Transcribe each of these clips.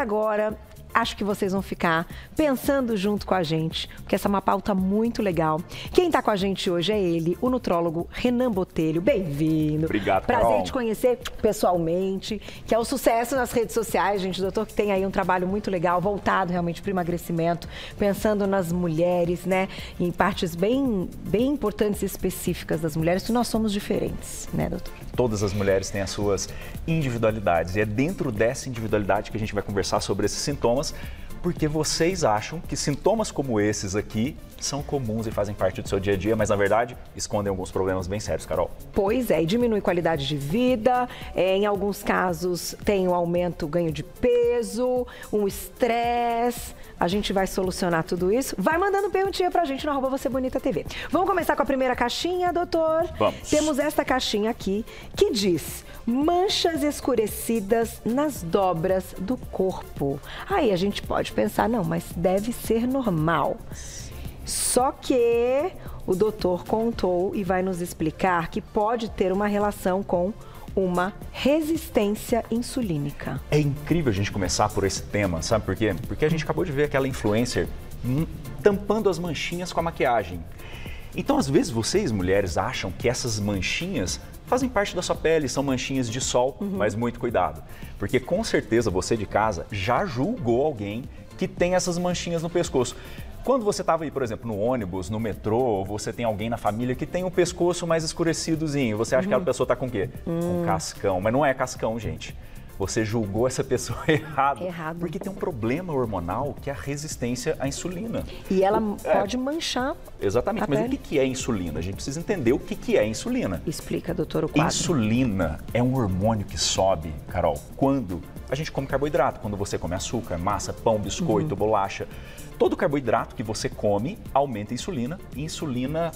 agora, acho que vocês vão ficar pensando junto com a gente, porque essa é uma pauta muito legal. Quem está com a gente hoje é ele, o nutrólogo Renan Botelho. Bem-vindo. Obrigado, Prazer Carol. te conhecer pessoalmente, que é o sucesso nas redes sociais, gente. O doutor que tem aí um trabalho muito legal, voltado realmente para o emagrecimento, pensando nas mulheres, né? Em partes bem importantes e específicas das mulheres, que nós somos diferentes, né, doutor? Todas as mulheres têm as suas individualidades e é dentro dessa individualidade que a gente vai conversar sobre esses sintomas, porque vocês acham que sintomas como esses aqui são comuns e fazem parte do seu dia a dia, mas na verdade escondem alguns problemas bem sérios, Carol. Pois é, e diminui qualidade de vida, em alguns casos tem um aumento, ganho de peso, um estresse. A gente vai solucionar tudo isso. Vai mandando perguntinha pra gente no @VocêBonitaTV. Vamos começar com a primeira caixinha, doutor? Vamos. Temos esta caixinha aqui que diz: manchas escurecidas nas dobras do corpo. Aí a gente pode pensar, não, mas deve ser normal. Só que o doutor contou e vai nos explicar que pode ter uma relação com uma resistência insulínica. É incrível a gente começar por esse tema, sabe por quê? Porque a gente acabou de ver aquela influencer tampando as manchinhas com a maquiagem. Então, às vezes, vocês, mulheres, acham que essas manchinhas fazem parte da sua pele, são manchinhas de sol, mas muito cuidado. Porque, com certeza, você de casa já julgou alguém que tem essas manchinhas no pescoço. Quando você estava aí, por exemplo, no ônibus, no metrô, você tem alguém na família que tem o pescoço mais escurecidozinho, você acha que a pessoa está com o quê? Com cascão, mas não é cascão, gente. Você julgou essa pessoa errado. Porque tem um problema hormonal que é a resistência à insulina. E ela pode manchar. Exatamente, mas o que é insulina? A gente precisa entender o que é insulina. Explica, doutor, o quadro. Insulina é um hormônio que sobe, Carol, quando a gente come carboidrato, quando você come açúcar, massa, pão, biscoito, bolacha. Todo carboidrato que você come aumenta a insulina e insulina,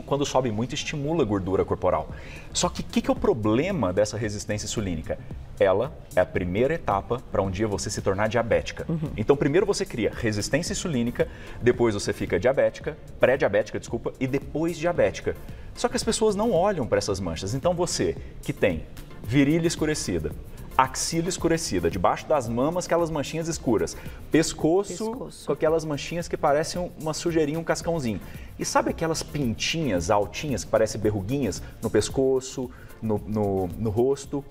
quando sobe muito, estimula a gordura corporal. Só que o que é o problema dessa resistência insulínica? Ela é a primeira etapa para um dia você se tornar diabética. Então, primeiro você cria resistência insulínica, depois você fica diabética, pré-diabética, desculpa, e depois diabética. Só que as pessoas não olham para essas manchas. Então, você que tem virilha escurecida, axila escurecida, debaixo das mamas aquelas manchinhas escuras, pescoço com aquelas manchinhas que parecem uma sujeirinha, um cascãozinho. E sabe aquelas pintinhas altinhas que parecem berruguinhas no pescoço, no rosto?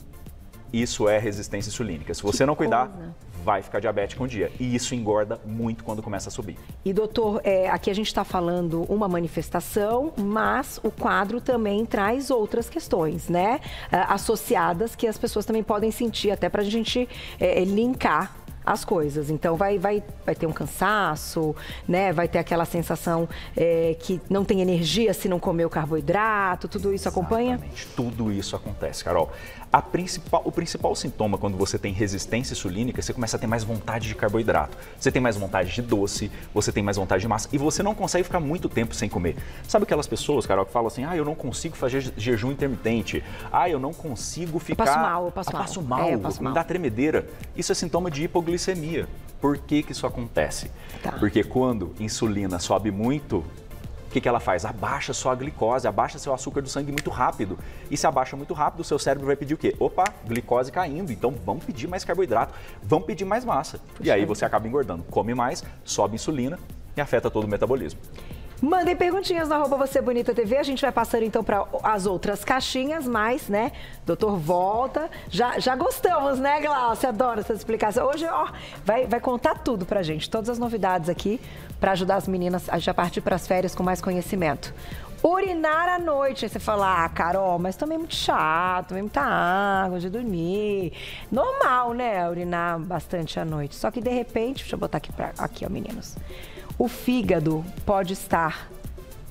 Isso é resistência insulínica. Se você não cuidar, vai ficar diabético um dia. E isso engorda muito quando começa a subir. E doutor, aqui a gente está falando uma manifestação, mas o quadro também traz outras questões, né? Associadas que as pessoas também podem sentir, até para a gente linkar as coisas. Então vai ter um cansaço, né? Vai ter aquela sensação que não tem energia se não comer o carboidrato, tudo isso acompanha? Exatamente, tudo isso acontece, Carol. O principal sintoma quando você tem resistência insulínica, você começa a ter mais vontade de carboidrato. Você tem mais vontade de doce, você tem mais vontade de massa e você não consegue ficar muito tempo sem comer. Sabe aquelas pessoas, Carol, que falam assim, eu não consigo fazer jejum intermitente, eu não consigo ficar... Eu passo mal. Me dá tremedeira. Isso é sintoma de hipoglicemia. Por que isso acontece? Porque quando insulina sobe muito, o que ela faz? Abaixa sua glicose, abaixa seu açúcar do sangue muito rápido. E se abaixa muito rápido, o seu cérebro vai pedir o quê? Opa, glicose caindo, então vamos pedir mais carboidrato, vamos pedir mais massa. E aí você acaba engordando. Come mais, sobe insulina e afeta todo o metabolismo. Mandem perguntinhas no @VocêBonitaTV, a gente vai passando então para as outras caixinhas, mas, né, doutor volta, já gostamos, né, Glaucia? Adoro essa explicação. Hoje, vai contar tudo pra gente, todas as novidades aqui, para ajudar as meninas a já partir para as férias com mais conhecimento. Urinar à noite, aí você fala, Carol, mas também é muito chato, tomei muita água de dormir. Normal, né, urinar bastante à noite, só que de repente, deixa eu botar aqui, meninos. O fígado pode estar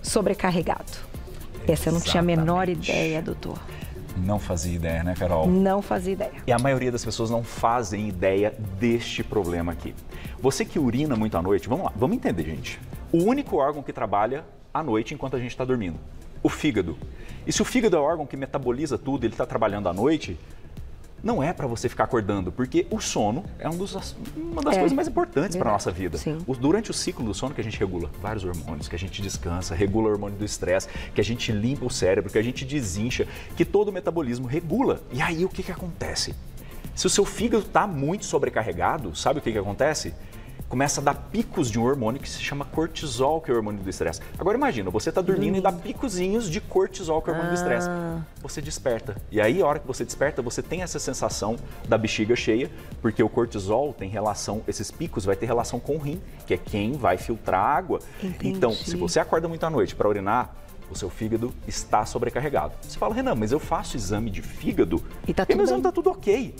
sobrecarregado. Essa eu não tinha a menor ideia, doutor. Não fazia ideia, né, Carol? Não fazia ideia. E a maioria das pessoas não fazem ideia deste problema aqui. Você que urina muito à noite, vamos lá, vamos entender, gente. O único órgão que trabalha à noite enquanto a gente está dormindo, o fígado. E se o fígado é o órgão que metaboliza tudo, ele está trabalhando à noite, não é para você ficar acordando, porque o sono é uma das coisas mais importantes para a nossa vida. Durante o ciclo do sono que a gente regula vários hormônios, que a gente descansa, regula o hormônio do estresse, que a gente limpa o cérebro, que a gente desincha, que todo o metabolismo regula. E aí o que acontece? Se o seu fígado está muito sobrecarregado, sabe o que acontece? Começa a dar picos de um hormônio que se chama cortisol, que é o hormônio do estresse. Agora imagina, você está dormindo e dá picozinhos de cortisol, que é o hormônio do estresse. Você desperta. E aí, a hora que você desperta, você tem essa sensação da bexiga cheia, porque o cortisol tem relação, esses picos vai ter relação com o rim, que é quem vai filtrar a água. Entendi. Então, se você acorda muito à noite para urinar, o seu fígado está sobrecarregado. Você fala, Renan, mas eu faço exame de fígado e meu exame está tudo ok.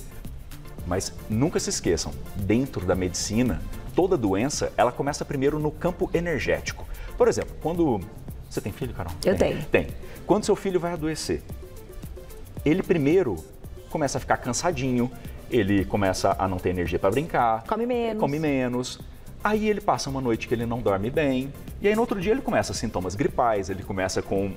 Mas nunca se esqueçam, dentro da medicina, toda doença, ela começa primeiro no campo energético. Por exemplo, quando... Você tem filho, Carol? Eu tenho. Tem. Quando seu filho vai adoecer, ele primeiro começa a ficar cansadinho, ele começa a não ter energia para brincar. Come menos. Aí ele passa uma noite que ele não dorme bem, e aí no outro dia ele começa sintomas gripais, ele começa com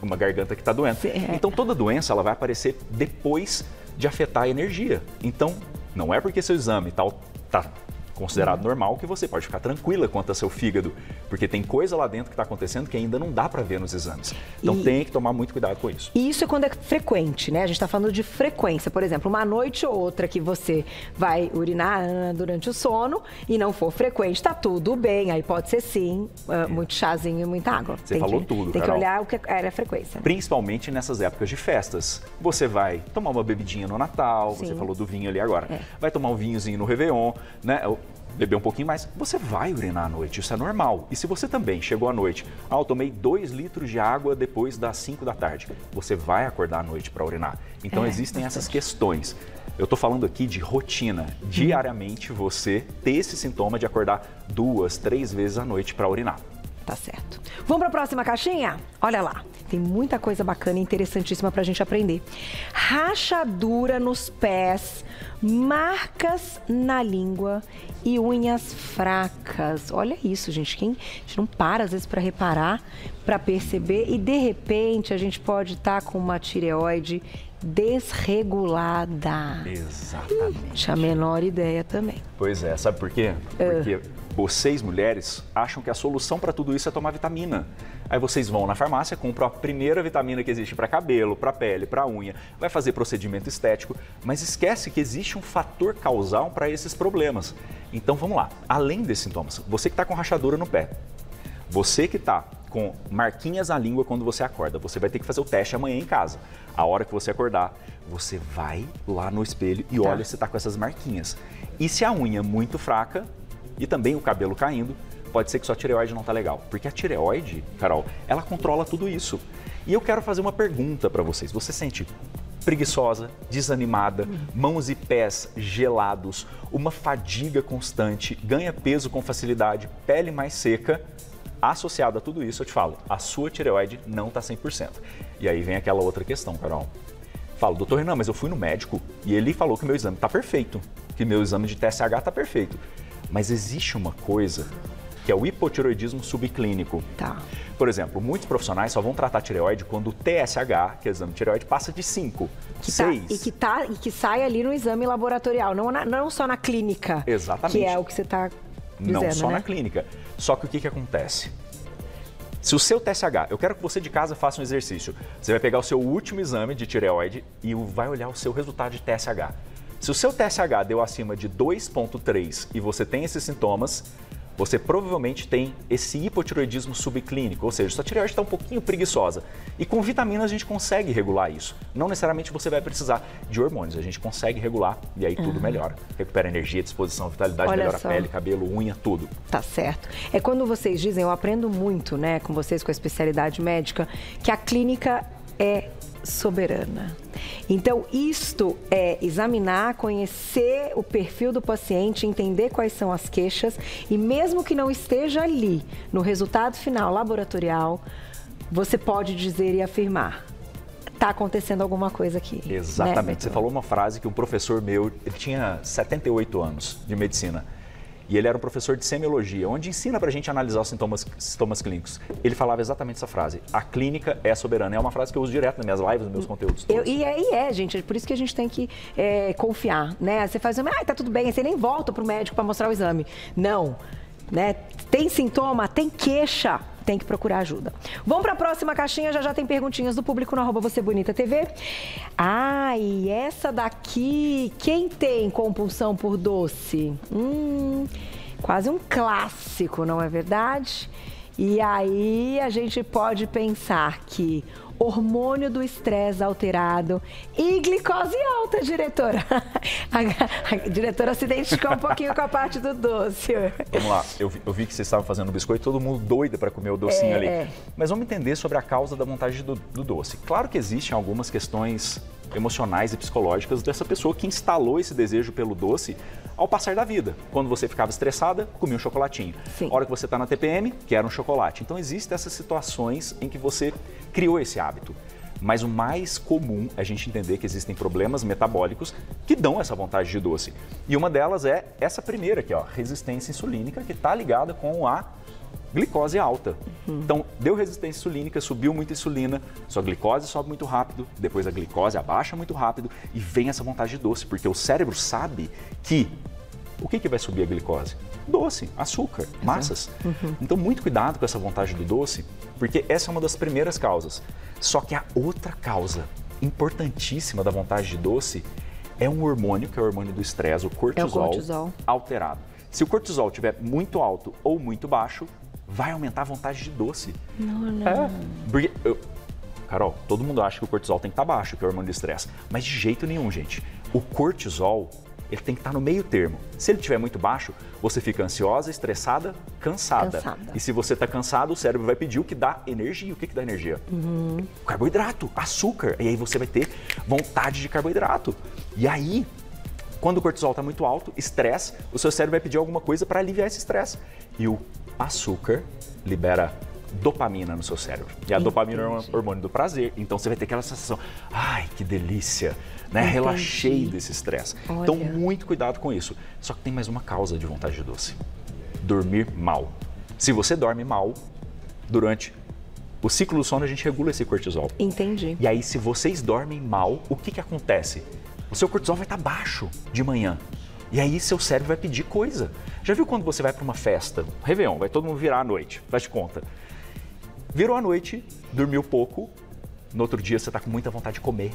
uma garganta que está doendo. Então toda doença ela vai aparecer depois de afetar a energia. Então não é porque seu exame está considerado normal que você pode ficar tranquila quanto a seu fígado, porque tem coisa lá dentro que está acontecendo que ainda não dá para ver nos exames. Então tem que tomar muito cuidado com isso. E isso é quando é frequente, né? A gente está falando de frequência. Por exemplo, uma noite ou outra que você vai urinar durante o sono e não for frequente, tá tudo bem. Aí pode ser sim, muito chazinho e muita água. Você falou tudo, Tem Carol. que olhar o que era a frequência. Né? Principalmente nessas épocas de festas. Você vai tomar uma bebidinha no Natal, você falou do vinho ali agora. Vai tomar um vinhozinho no Réveillon, né? Beber um pouquinho mais, você vai urinar à noite, isso é normal. E se você também chegou à noite, eu tomei 2 litros de água depois das 5 da tarde, você vai acordar à noite para urinar. Então existem essas questões. Eu estou falando aqui de rotina. Diariamente você ter esse sintoma de acordar 2, 3 vezes à noite para urinar. Tá certo. Vamos para a próxima caixinha? Olha lá, tem muita coisa bacana e interessantíssima para a gente aprender. Rachadura nos pés, marcas na língua e unhas fracas. Olha isso, gente. A gente não para às vezes para reparar, para perceber e de repente a gente pode estar com uma tireoide desregulada. Exatamente. A menor ideia também. Pois é, sabe por quê? Porque vocês, mulheres, acham que a solução para tudo isso é tomar vitamina. Aí vocês vão na farmácia, compram a primeira vitamina que existe para cabelo, para pele, para unha, vai fazer procedimento estético, mas esquece que existe um fator causal para esses problemas. Então vamos lá, além desses sintomas, você que está com rachadura no pé, você que está com marquinhas na língua quando você acorda, você vai ter que fazer o teste amanhã em casa. A hora que você acordar, você vai lá no espelho e olha se está com essas marquinhas. E se a unha é muito fraca, e também o cabelo caindo, pode ser que sua tireoide não tá legal. Porque a tireoide, Carol, ela controla tudo isso. E eu quero fazer uma pergunta para vocês. Você sente preguiçosa, desanimada, mãos e pés gelados, uma fadiga constante, ganha peso com facilidade, pele mais seca? Associado a tudo isso, eu te falo, a sua tireoide não tá 100%. E aí vem aquela outra questão, Carol. Falo, doutor Renan, mas eu fui no médico e ele falou que o meu exame tá perfeito, que meu exame de TSH tá perfeito. Mas existe uma coisa que é o hipotireoidismo subclínico. Por exemplo, muitos profissionais só vão tratar a tireoide quando o TSH, que é o exame de tireoide, passa de 5, 6. E que sai ali no exame laboratorial, não só na clínica. Exatamente. Que é o que você está dizendo, não só né? na clínica. Só que o que acontece? Se o seu TSH, eu quero que você de casa faça um exercício. Você vai pegar o seu último exame de tireoide e vai olhar o seu resultado de TSH. Se o seu TSH deu acima de 2,3 e você tem esses sintomas, você provavelmente tem esse hipotireoidismo subclínico, ou seja, sua tireoide está um pouquinho preguiçosa. E com vitaminas a gente consegue regular isso. Não necessariamente você vai precisar de hormônios, a gente consegue regular e aí tudo melhora. Recupera energia, disposição, vitalidade, melhora a pele, cabelo, unha, tudo. Tá certo. É quando vocês dizem, eu aprendo muito, né, com vocês, com a especialidade médica, que a clínica é soberana. Então, isto é examinar, conhecer o perfil do paciente, entender quais são as queixas e mesmo que não esteja ali no resultado final laboratorial, você pode dizer e afirmar, está acontecendo alguma coisa aqui. Exatamente. Né, você falou uma frase que um professor meu, ele tinha 78 anos de medicina. E ele era um professor de semiologia, onde ensina pra gente a analisar os sintomas clínicos. Ele falava exatamente essa frase, a clínica é soberana. É uma frase que eu uso direto nas minhas lives, nos meus conteúdos todos. Gente, é por isso que a gente tem que confiar, né? Você faz o exame, tá tudo bem, aí você nem volta pro médico para mostrar o exame. Não, né? Tem sintoma, tem queixa, tem que procurar ajuda. Vamos para a próxima caixinha, já tem perguntinhas do público no @vocêbonita.tv. E essa daqui, quem tem compulsão por doce? Quase um clássico, não é verdade? E aí a gente pode pensar que hormônio do estresse alterado e glicose alta, diretora. A diretora se identificou um pouquinho com a parte do doce. Vamos lá, eu vi que vocês estavam fazendo biscoito, todo mundo doido para comer o docinho ali. Mas vamos entender sobre a causa da vontade do doce. Claro que existem algumas questões emocionais e psicológicas dessa pessoa que instalou esse desejo pelo doce ao passar da vida. Quando você ficava estressada, comia um chocolatinho. Sim. A hora que você está na TPM, quer um chocolate. Então existem essas situações em que você criou esse hábito. Mas o mais comum é a gente entender que existem problemas metabólicos que dão essa vontade de doce. E uma delas é essa primeira aqui, ó, resistência insulínica, que está ligada com a glicose alta. Então, deu resistência insulínica, subiu muita insulina, sua glicose sobe muito rápido, depois a glicose abaixa muito rápido e vem essa vontade de doce, porque o cérebro sabe que o que vai subir a glicose? Doce, açúcar, massas. Então, muito cuidado com essa vontade do doce, porque essa é uma das primeiras causas. Só que a outra causa importantíssima da vontade de doce é um hormônio, que é o hormônio do estresse, o cortisol, alterado. Se o cortisol estiver muito alto ou muito baixo, vai aumentar a vontade de doce. Não. Porque, Carol, todo mundo acha que o cortisol tem que estar baixo, que é o hormônio do estresse. Mas de jeito nenhum, gente. O cortisol, ele tem que estar no meio termo. Se ele estiver muito baixo, você fica ansiosa, estressada, cansada. E se você está cansado, o cérebro vai pedir o que dá energia. O que dá energia? Carboidrato, açúcar. E aí você vai ter vontade de carboidrato. E aí, quando o cortisol está muito alto, estresse, o seu cérebro vai pedir alguma coisa para aliviar esse estresse. E o açúcar libera dopamina no seu cérebro. E a dopamina é um hormônio do prazer. Então você vai ter aquela sensação, ai, que delícia, né? Relaxei desse estresse. Então, muito cuidado com isso. Só que tem mais uma causa de vontade de doce. Dormir mal. Se você dorme mal, durante o ciclo do sono, a gente regula esse cortisol. Entendi. E aí, se vocês dormem mal, o que acontece? O seu cortisol vai estar baixo de manhã. E aí seu cérebro vai pedir coisa. Já viu quando você vai para uma festa, Réveillon, vai todo mundo virar à noite, faz de conta. Virou à noite, dormiu pouco, no outro dia você está com muita vontade de comer.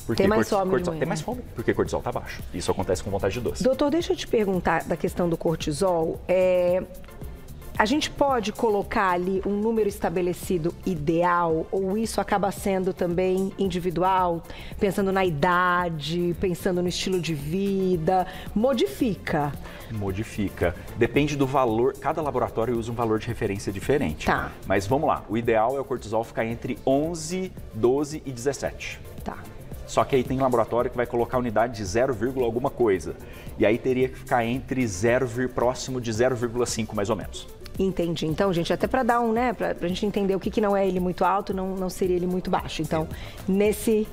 Porque tem mais fome de manhã. Tem mais fome, porque o cortisol está baixo. Isso acontece com vontade de doce. Doutor, deixa eu te perguntar da questão do cortisol. A gente pode colocar ali um número estabelecido ideal ou isso acaba sendo também individual? Pensando na idade, pensando no estilo de vida, modifica? Modifica. Depende do valor, cada laboratório usa um valor de referência diferente. Tá. Mas vamos lá, o ideal é o cortisol ficar entre 11, 12 e 17. Tá. Só que aí tem laboratório que vai colocar a unidade de 0, alguma coisa. E aí teria que ficar entre 0, próximo de 0,5 mais ou menos. Entendi. Então, gente, até para dar pra gente entender o que não é ele muito alto, não seria ele muito baixo. Então, nesse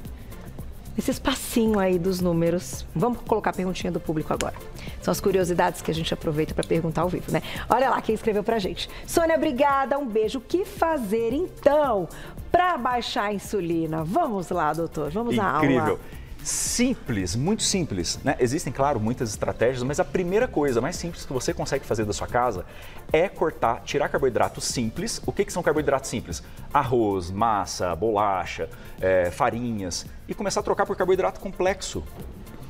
espacinho aí dos números, vamos colocar a perguntinha do público agora. São as curiosidades que a gente aproveita para perguntar ao vivo, né? Olha lá quem escreveu pra gente. Sônia, obrigada, um beijo. O que fazer, então, para baixar a insulina? Vamos lá, doutor, vamos à aula. Incrível. Simples, muito simples, né? Existem, claro, muitas estratégias, mas a primeira coisa mais simples que você consegue fazer da sua casa é tirar carboidratos simples. O que são carboidratos simples? Arroz, massa, bolacha, farinhas e começar a trocar por carboidrato complexo.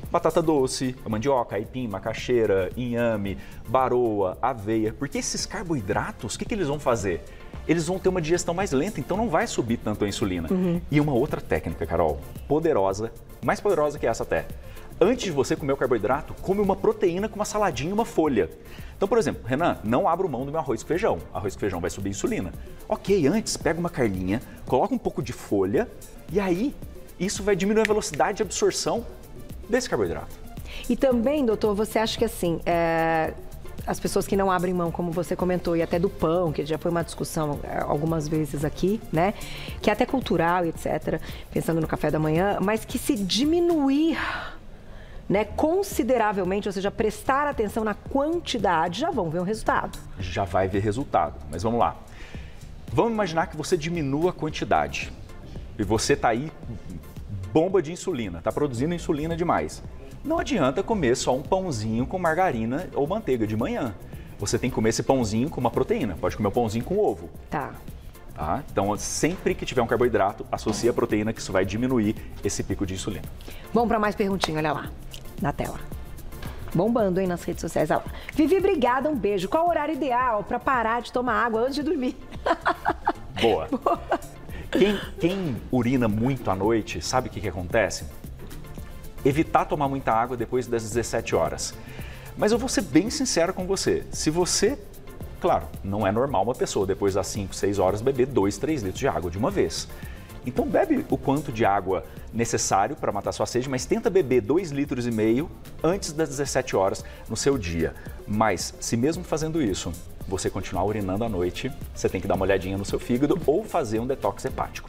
Batata doce, mandioca, aipim, macaxeira, inhame, baroa, aveia. Porque esses carboidratos, o que eles vão fazer? Eles vão ter uma digestão mais lenta, então não vai subir tanto a insulina. E uma outra técnica, Carol, poderosa, mais poderosa que essa até. Antes de você comer o carboidrato, come uma proteína com uma saladinha e uma folha. Então, por exemplo, Renan, não abro mão do meu arroz com feijão. Arroz com feijão vai subir a insulina. Ok, antes pega uma carninha, coloca um pouco de folha e aí isso vai diminuir a velocidade de absorção desse carboidrato. E também, doutor, você acha que assim, as pessoas que não abrem mão, como você comentou, e até do pão, que já foi uma discussão algumas vezes aqui, né? Que é até cultural e etc., pensando no café da manhã, mas que se diminuir, né, consideravelmente, ou seja, prestar atenção na quantidade, já vão ver o resultado. Já vai ver resultado, mas vamos lá. Vamos imaginar que você diminua a quantidade e você está aí, bomba de insulina, está produzindo insulina demais. Não adianta comer só um pãozinho com margarina ou manteiga de manhã. você tem que comer esse pãozinho com uma proteína. Pode comer o pãozinho com ovo. Tá. Tá? Então, sempre que tiver um carboidrato, associe a proteína, que isso vai diminuir esse pico de insulina. Vamos para mais perguntinha, olha lá, na tela. Bombando, hein, nas redes sociais. Olha lá. Vivi, obrigada, um beijo. Qual o horário ideal para parar de tomar água antes de dormir? Boa. Quem urina muito à noite, sabe o que acontece? Evitar tomar muita água depois das 17 horas. Mas eu vou ser bem sincero com você. Se você, claro, não é normal uma pessoa depois das 5, 6 horas beber 2, 3 litros de água de uma vez. Então bebe o quanto de água necessário para matar sua sede, mas tenta beber 2,5 litros antes das 17 horas no seu dia. Mas se mesmo fazendo isso, você continuar urinando à noite, você tem que dar uma olhadinha no seu fígado ou fazer um detox hepático.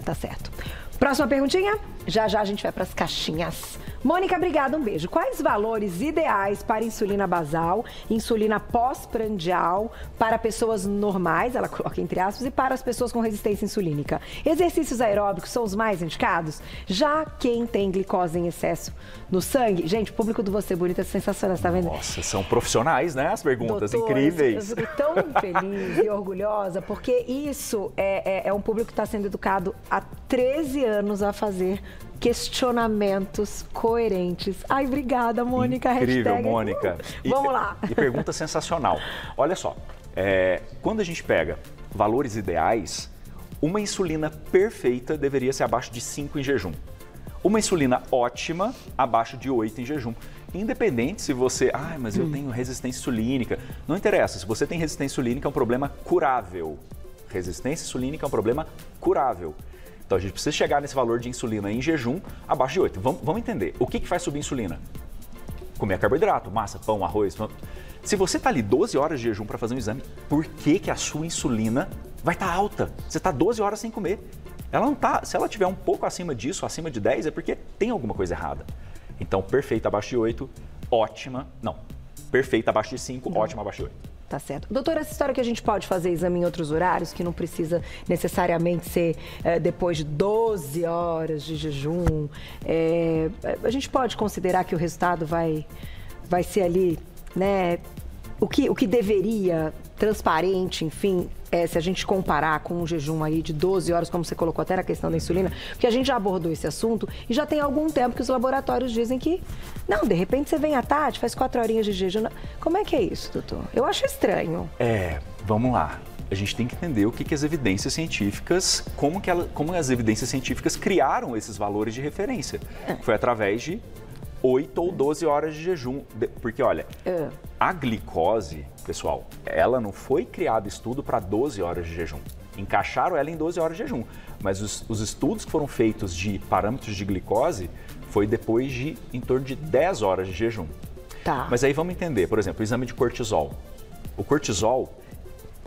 Tá certo. Próxima perguntinha? Já já a gente vai para as caixinhas. Mônica, obrigada, um beijo. Quais valores ideais para insulina basal, insulina pós-prandial, para pessoas normais, ela coloca entre aspas, e para as pessoas com resistência insulínica? Exercícios aeróbicos são os mais indicados? Já quem tem glicose em excesso no sangue? Gente, o público do Você Bonita é sensacional, você tá vendo? Nossa, são profissionais, né? As perguntas Doutora, incríveis. Eu fico tão feliz e orgulhosa, porque isso é um público que está sendo educado há 13 anos a fazer questionamentos coerentes. Ai, obrigada, Mônica. Incrível, hashtag... Mônica. Vamos lá. E pergunta sensacional. Olha só, quando a gente pega valores ideais, uma insulina perfeita deveria ser abaixo de 5 em jejum. Uma insulina ótima, abaixo de 8 em jejum. Independente se você... mas eu tenho resistência insulínica. Não interessa, se você tem resistência insulínica é um problema curável. Resistência insulínica é um problema curável. Então, a gente precisa chegar nesse valor de insulina em jejum abaixo de 8. Vamos entender. O que faz subir insulina? Comer carboidrato, massa, pão, arroz. Se você está ali 12 horas de jejum para fazer um exame, por que a sua insulina vai estar alta? Você está 12 horas sem comer. Ela não tá. Se ela estiver um pouco acima disso, acima de 10, é porque tem alguma coisa errada. Então, perfeita abaixo de 8, ótima. Não, perfeita abaixo de 5, ótima abaixo de 8. Tá certo. Doutora, essa história que a gente pode fazer exame em outros horários, que não precisa necessariamente ser depois de 12 horas de jejum, a gente pode considerar que o resultado vai ser ali, né, o que deveria, transparente, enfim, se a gente comparar com um jejum aí de 12 horas, como você colocou até na questão da insulina, porque a gente já abordou esse assunto e já tem algum tempo que os laboratórios dizem que, não, de repente você vem à tarde, faz 4 horinhas de jejum. Como é que é isso, doutor? Eu acho estranho. Vamos lá. A gente tem que entender o que as evidências científicas, como as evidências científicas criaram esses valores de referência. Foi através de 8 ou 12 horas de jejum. Porque, olha, a glicose, pessoal, ela não foi criado estudo para 12 horas de jejum. Encaixaram ela em 12 horas de jejum. Mas os estudos que foram feitos de parâmetros de glicose foi depois de em torno de 10 horas de jejum. Tá. Mas aí vamos entender, por exemplo, o exame de cortisol. O cortisol,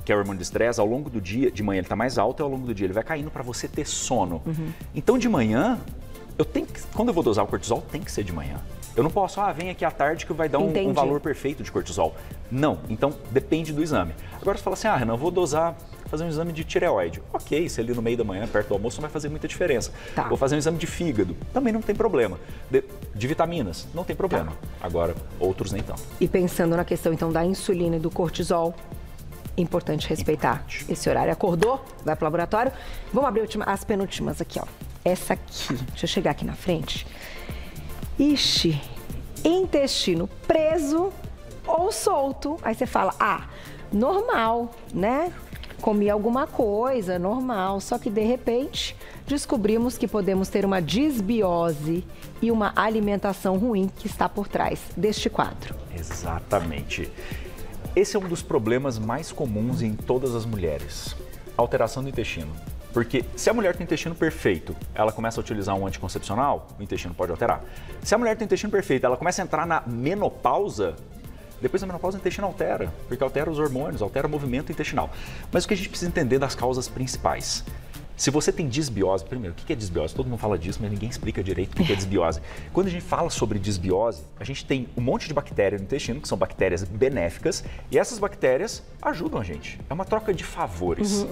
que é o hormônio de estresse, ao longo do dia, de manhã ele está mais alto e ao longo do dia ele vai caindo para você ter sono. Então, de manhã, quando eu vou dosar o cortisol, tem que ser de manhã. Eu não posso, vem aqui à tarde que vai dar um valor perfeito de cortisol. Não, então depende do exame. Agora você fala assim, Renan, eu vou fazer um exame de tireoide. Ok, se ali no meio da manhã, perto do almoço, não vai fazer muita diferença. Tá. Vou fazer um exame de fígado, também não tem problema. De vitaminas, não tem problema. Tá. Agora, outros nem tanto. E pensando na questão, então, da insulina e do cortisol, importante respeitar esse horário. Acordou, vai pro laboratório. Vamos abrir as penúltimas aqui, ó. Essa aqui, deixa eu chegar aqui na frente. Ixi, intestino preso ou solto. Aí você fala, normal, né? Comi alguma coisa, normal. Só que, de repente, descobrimos que podemos ter uma disbiose e uma alimentação ruim que está por trás deste quadro. Exatamente. Esse é um dos problemas mais comuns em todas as mulheres. Alteração do intestino. Porque se a mulher tem intestino perfeito, ela começa a utilizar um anticoncepcional, o intestino pode alterar. Se a mulher tem intestino perfeito, ela começa a entrar na menopausa, depois da menopausa o intestino altera, porque altera os hormônios, altera o movimento intestinal. Mas o que a gente precisa entender das causas principais? Se você tem disbiose, primeiro, o que é disbiose? Todo mundo fala disso, mas ninguém explica direito o que é disbiose. Quando a gente fala sobre disbiose, a gente tem um monte de bactérias no intestino, que são bactérias benéficas, e essas bactérias ajudam a gente. É uma troca de favores.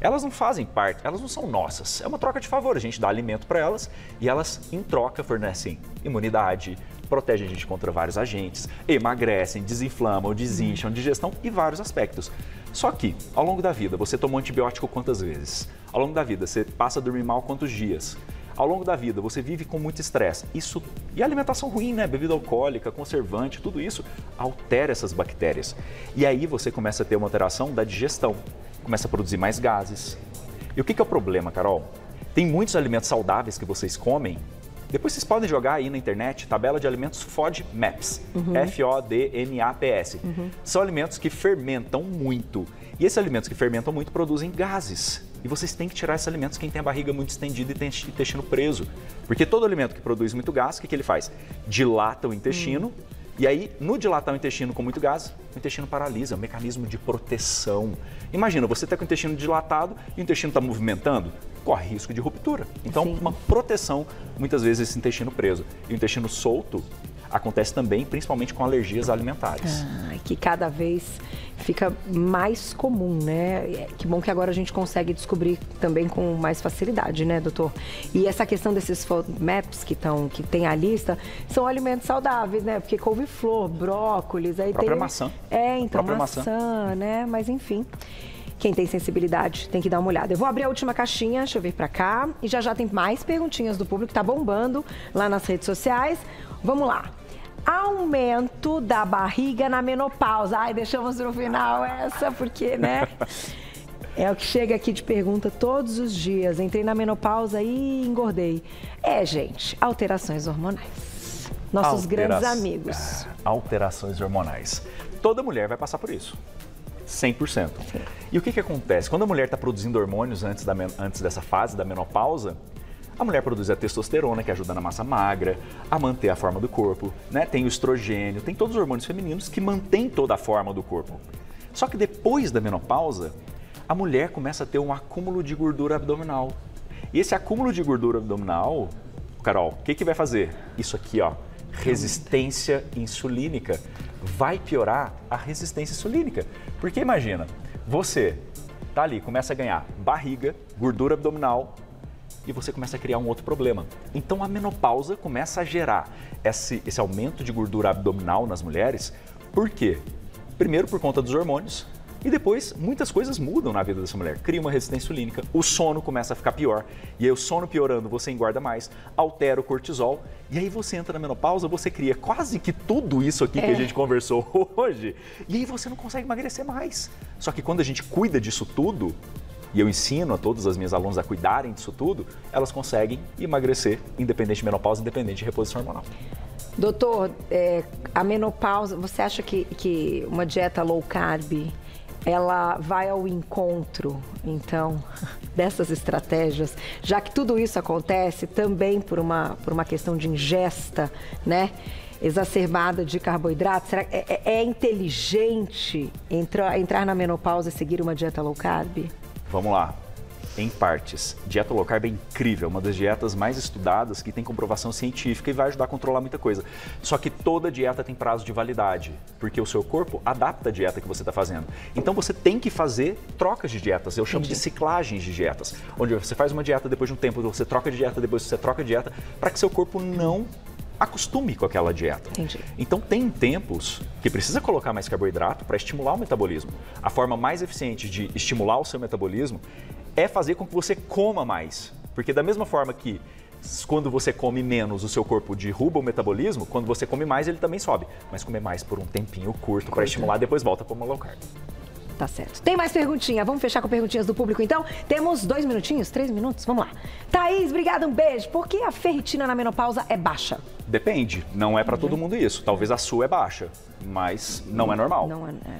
Elas não fazem parte, elas não são nossas. É uma troca de favor, a gente dá alimento para elas e elas, em troca, fornecem imunidade, protegem a gente contra vários agentes, emagrecem, desinflamam, desincham, digestão e vários aspectos. Só que, ao longo da vida, você tomou antibiótico quantas vezes? Ao longo da vida, você passa a dormir mal quantos dias? Ao longo da vida, você vive com muito estresse. Isso, e alimentação ruim, né? Bebida alcoólica, conservante, tudo isso altera essas bactérias. E aí você começa a ter uma alteração da digestão, começa a produzir mais gases. E o que é o problema, Carol? Tem muitos alimentos saudáveis que vocês comem. Depois vocês podem jogar aí na internet, tabela de alimentos FODMAPs, FODMAPS. São alimentos que fermentam muito. E esses alimentos que fermentam muito produzem gases. E vocês têm que tirar esses alimentos quem tem a barriga muito estendida e tem intestino preso. Porque todo alimento que produz muito gás, o que ele faz? Dilata o intestino. E aí, no dilatar o intestino com muito gás, o intestino paralisa, é um mecanismo de proteção. Imagina, você está com o intestino dilatado e o intestino está movimentando, corre risco de ruptura. Então, uma proteção, muitas vezes, esse intestino preso. E o intestino solto acontece também, principalmente com alergias alimentares. Que cada vez fica mais comum, né? Que bom que agora a gente consegue descobrir também com mais facilidade, né, doutor? E essa questão desses FODMAPs que tem a lista, são alimentos saudáveis, né? Porque couve-flor, brócolis, aí própria tem... maçã. Então maçã, né? Mas enfim... Quem tem sensibilidade tem que dar uma olhada. Eu vou abrir a última caixinha, deixa eu vir pra cá. E já tem mais perguntinhas do público, tá bombando lá nas redes sociais. Vamos lá. Aumento da barriga na menopausa. Ai, deixamos no final essa, porque, né? É o que chega aqui de pergunta todos os dias. Entrei na menopausa e engordei. Gente, alterações hormonais. Nossos grandes amigos. Alterações hormonais. Toda mulher vai passar por isso. 100%. Sim. E o que acontece? Quando a mulher está produzindo hormônios antes dessa fase da menopausa, a mulher produz a testosterona, que ajuda na massa magra, a manter a forma do corpo, né? Tem o estrogênio, tem todos os hormônios femininos que mantêm toda a forma do corpo. Só que depois da menopausa, a mulher começa a ter um acúmulo de gordura abdominal. E esse acúmulo de gordura abdominal, Carol, o que vai fazer? Isso aqui, ó, resistência insulínica. Vai piorar a resistência insulínica. Porque imagina, você tá ali, começa a ganhar barriga, gordura abdominal e você começa a criar um outro problema. Então a menopausa começa a gerar esse aumento de gordura abdominal nas mulheres. Por quê? Primeiro por conta dos hormônios. E depois, muitas coisas mudam na vida dessa mulher. Cria uma resistência insulínica, o sono começa a ficar pior. E aí o sono piorando, você engorda mais, altera o cortisol. E aí você entra na menopausa, você cria quase que tudo isso aqui que a gente conversou hoje. E aí você não consegue emagrecer mais. Só que quando a gente cuida disso tudo, e eu ensino a todas as minhas alunas a cuidarem disso tudo, elas conseguem emagrecer, independente de menopausa, independente de reposição hormonal. Doutor, a menopausa, você acha que uma dieta low carb... ela vai ao encontro, então, dessas estratégias, já que tudo isso acontece também por uma questão de ingesta, né, exacerbada de carboidratos? Será que é inteligente entrar na menopausa e seguir uma dieta low carb? Vamos lá. Em partes. Dieta low carb é incrível, uma das dietas mais estudadas que tem comprovação científica e vai ajudar a controlar muita coisa. Só que toda dieta tem prazo de validade, porque o seu corpo adapta a dieta que você está fazendo. Então você tem que fazer trocas de dietas, eu chamo de ciclagens de dietas, onde você faz uma dieta, depois de um tempo você troca de dieta, depois você troca de dieta, para que seu corpo não acostume com aquela dieta. Entendi. Então tem tempos que precisa colocar mais carboidrato para estimular o metabolismo. A forma mais eficiente de estimular o seu metabolismo é fazer com que você coma mais. Porque da mesma forma que quando você come menos, o seu corpo derruba o metabolismo, quando você come mais, ele também sobe. Mas comer mais por um tempinho curto para estimular, depois volta para uma low carb. Tá certo. Tem mais perguntinha? Vamos fechar com perguntinhas do público, então? Temos 2 minutinhos, 3 minutos? Vamos lá. Thaís, obrigada, um beijo. Por que a ferritina na menopausa é baixa? Depende. Não é para todo mundo isso. Talvez a sua é baixa, mas não é normal.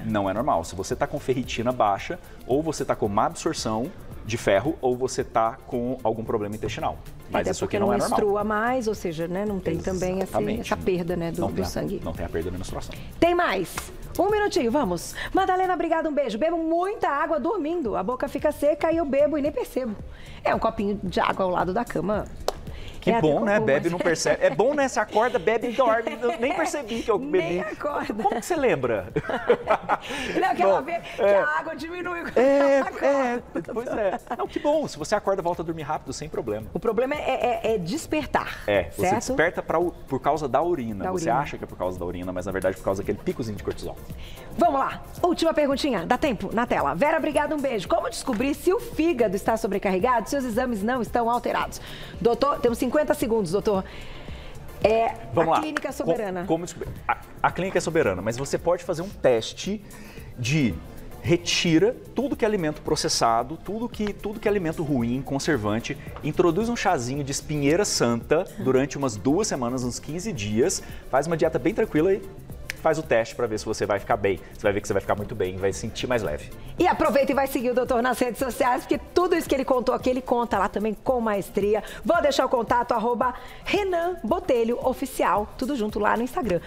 Não é normal. Se você está com ferritina baixa, ou você está com má absorção de ferro, ou você está com algum problema intestinal. Mas isso aqui não é normal. Porque não menstrua mais, ou seja, né, não tem também essa perda, né, do sangue. Não tem a perda da menstruação. Tem mais. 1 minutinho, vamos. Madalena, obrigada, um beijo. Bebo muita água dormindo. A boca fica seca e eu bebo e nem percebo. É um copinho de água ao lado da cama. Que bom, né? Bebe e não percebe. É bom, né? Você acorda, bebe e dorme. Eu nem percebi que eu bebi. Nem acorda. Como que você lembra? Não, que ela vê que a água diminui quando ela acorda. Pois é. Não, que bom. Se você acorda, volta a dormir rápido, sem problema. O problema é despertar. Você certo? desperta por causa da urina. Você urina. acha que é por causa da urina, mas na verdade é por causa daquele picozinho de cortisol. Vamos lá. Última perguntinha. Dá tempo? Na tela. Vera, obrigada, um beijo. Como descobrir se o fígado está sobrecarregado, se os exames não estão alterados? Doutor, temos 50 segundos, doutor. Vamos lá. Clínica Soberana. Como descobrir? A clínica é soberana, mas você pode fazer um teste de retira tudo que é alimento processado, tudo que é alimento ruim, conservante, introduz um chazinho de espinheira santa durante umas 2 semanas, uns 15 dias, faz uma dieta bem tranquila e faz o teste para ver se você vai ficar bem. Você vai ver que você vai ficar muito bem, vai se sentir mais leve. E aproveita e vai seguir o doutor nas redes sociais, porque tudo isso que ele contou aqui, ele conta lá também com maestria. Vou deixar o contato, @Renan Botelho Oficial, tudo junto lá no Instagram,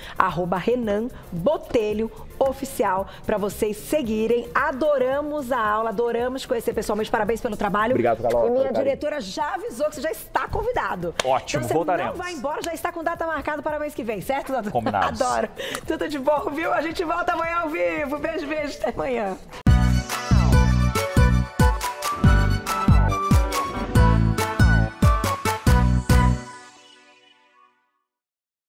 @Renan Botelho Oficial, para vocês seguirem. Adoramos a aula, adoramos te conhecer pessoalmente, parabéns pelo trabalho. Obrigado, Carol. E minha diretora já avisou que você já está convidado. Ótimo, então, você voltaremos. não vai embora, já está com data marcada para o mês que vem, certo, doutor? Combinados. Adoro. Tudo de bom, viu? A gente volta amanhã ao vivo. Beijo, beijo, até amanhã.